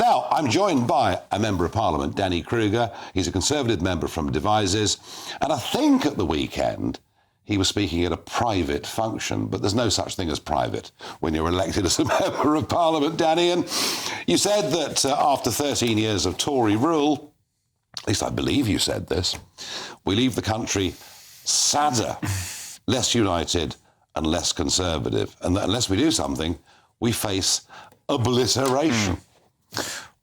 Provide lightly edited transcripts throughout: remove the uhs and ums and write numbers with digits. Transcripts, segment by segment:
Now, I'm joined by a Member of Parliament, Danny Kruger. He's a Conservative member from Devizes. And I think at the weekend, he was speaking at a private function, but there's no such thing as private when you're elected as a Member of Parliament, Danny. And you said that after 13 years of Tory rule, at least I believe you said this, we leave the country sadder, less united and less conservative. And that unless we do something, we face obliteration.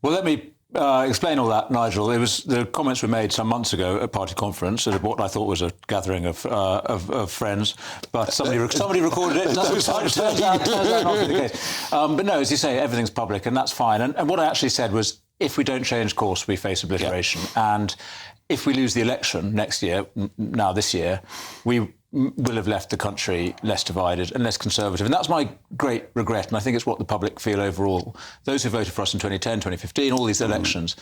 Well, let me explain all that, Nigel. It was the comments were made some months ago at party conference at what I thought was a gathering of friends, but somebody recorded it. Turns out not to be the case. But no, as you say, everything's public, and that's fine. And what I actually said was, if we don't change course, we face obliteration. Yeah. And if we lose the election next year, now this year, we will have left the country less divided and less conservative. And that's my great regret, and I think it's what the public feel overall. Those who voted for us in 2010, 2015, all these elections,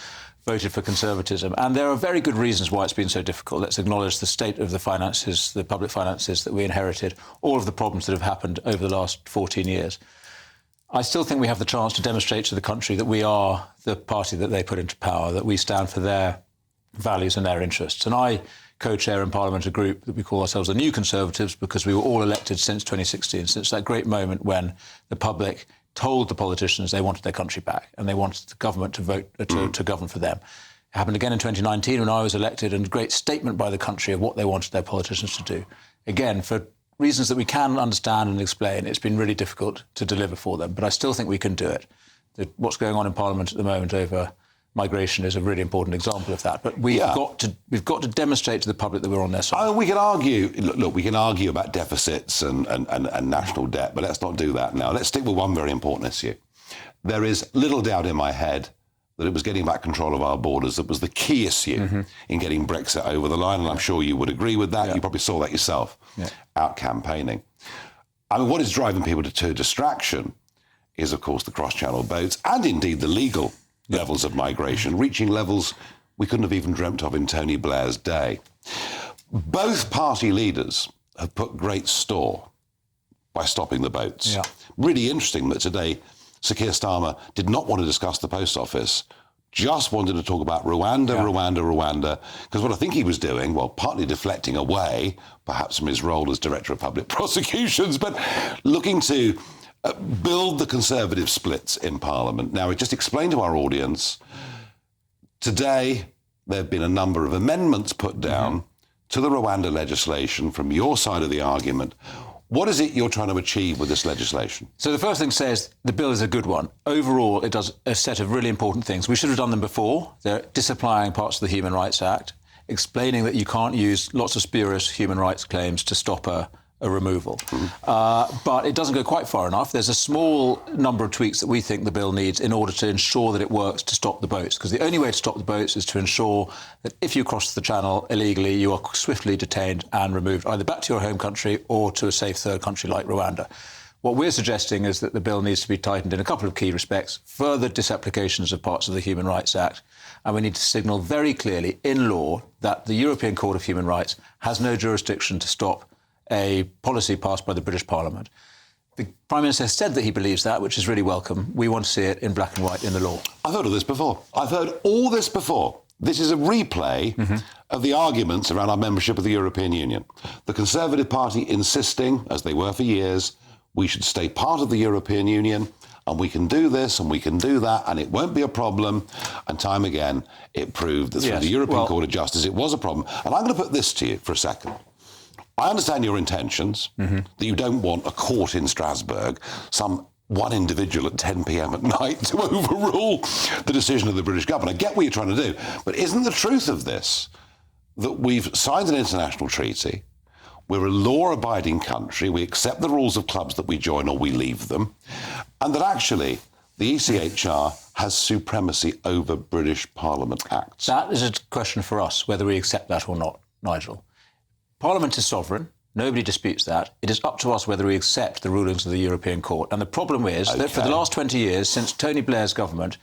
voted for conservatism. And there are very good reasons why it's been so difficult. Let's acknowledge the state of the finances, the public finances that we inherited, all of the problems that have happened over the last 14 years. I still think we have the chance to demonstrate to the country that we are the party that they put into power, that we stand for their values and their interests. And I co-chair in Parliament a group that we call ourselves the New Conservatives, because we were all elected since 2016, since that great moment when the public told the politicians they wanted their country back and they wanted the government to vote to govern for them. It happened again in 2019 when I was elected, and a great statement by the country of what they wanted their politicians to do. Again, for reasons that we can understand and explain, it's been really difficult to deliver for them, but I still think we can do it. What's going on in Parliament at the moment over migration is a really important example of that. But we've got to demonstrate to the public that we're on their side. We can argue. Look, we can argue about deficits and national debt, but let's not do that now. Let's stick with one very important issue. There is little doubt in my head that it was getting back control of our borders that was the key issue in getting Brexit over the line, and I'm sure you would agree with that. Yeah. You probably saw that yourself out campaigning. I mean, what is driving people to distraction is, of course, the cross-channel boats and indeed the legal levels of migration, reaching levels we couldn't have even dreamt of in Tony Blair's day. Both party leaders have put great store by stopping the boats. Yeah. Really interesting that today Sir Keir Starmer did not want to discuss the Post Office, just wanted to talk about Rwanda, because what I think he was doing, well, partly deflecting away, perhaps from his role as Director of Public Prosecutions, but looking to build the Conservative splits in Parliament. Now, just explain to our audience, today there have been a number of amendments put down to the Rwanda legislation from your side of the argument. What is it you're trying to achieve with this legislation? So the first thing to say is the bill is a good one. Overall, it does a set of really important things. We should have done them before. They're disapplying parts of the Human Rights Act, explaining that you can't use lots of spurious human rights claims to stop a removal. But it doesn't go quite far enough. There's a small number of tweaks that we think the bill needs in order to ensure that it works to stop the boats, because the only way to stop the boats is to ensure that if you cross the channel illegally, you are swiftly detained and removed either back to your home country or to a safe third country like Rwanda. What we're suggesting is that the bill needs to be tightened in a couple of key respects: further disapplications of parts of the Human Rights Act, and we need to signal very clearly in law that the European Court of Human Rights has no jurisdiction to stop a policy passed by the British Parliament. The Prime Minister has said that he believes that, which is really welcome. We want to see it in black and white in the law. I've heard all this before. This is a replay of the arguments around our membership of the European Union. The Conservative Party insisting, as they were for years, we should stay part of the European Union, and we can do this and we can do that, and it won't be a problem. And time again, it proved that through the European Court of Justice, it was a problem. And I'm going to put this to you for a second. I understand your intentions, that you don't want a court in Strasbourg, some one individual at 10 p.m. at night to overrule the decision of the British government. I get what you're trying to do, but isn't the truth of this that we've signed an international treaty, we're a law-abiding country, we accept the rules of clubs that we join or we leave them, and that actually the ECHR has supremacy over British Parliament acts? That is a question for us, whether we accept that or not, Nigel. Parliament is sovereign. Nobody disputes that. It is up to us whether we accept the rulings of the European Court. And the problem is that for the last 20 years, since Tony Blair's government,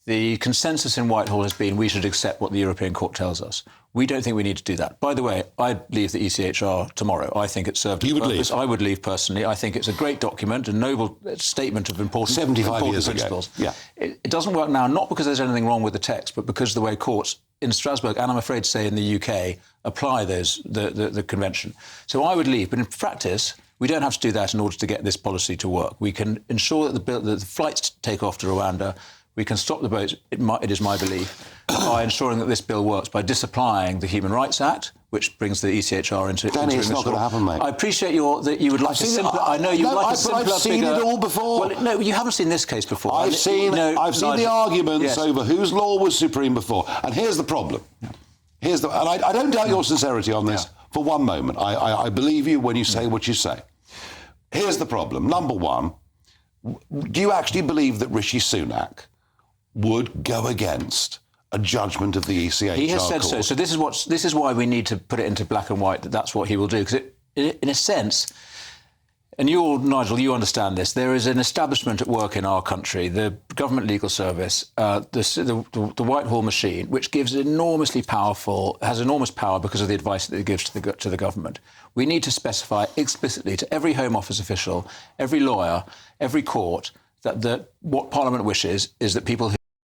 The consensus in Whitehall has been we should accept what the European Court tells us. We don't think we need to do that. By the way, I'd leave the ECHR tomorrow. I think it served its purpose. I would leave personally. I think it's a great document, a noble statement of important 75 years principles. Ago. Yeah. It doesn't work now, not because there's anything wrong with the text, but because of the way courts in Strasbourg, and I'm afraid to say in the UK, apply the convention. So I would leave. But in practice, we don't have to do that in order to get this policy to work. We can ensure that the flights take off to Rwanda. We can stop the boats, it is my belief, by ensuring that this bill works, by disapplying the Human Rights Act, which brings the ECHR into... Danny, it's not going to happen, mate. I appreciate that you would like a simpler... I know you would like a simpler, I've seen it all before. Well, no, you haven't seen this case before. I've seen the arguments over whose law was supreme before. And here's the problem. And I don't doubt your sincerity on this for one moment. I believe you when you say what you say. Here's the problem. Number one, do you actually believe that Rishi Sunak would go against a judgment of the ECHR He has said court? so. So this is why we need to put it into black and white, that's what he will do. Because in a sense, and Nigel, you understand this, there is an establishment at work in our country, the government legal service, the Whitehall machine, which has enormous power because of the advice that it gives to the government. We need to specify explicitly to every Home Office official, every lawyer, every court, that what Parliament wishes is that people who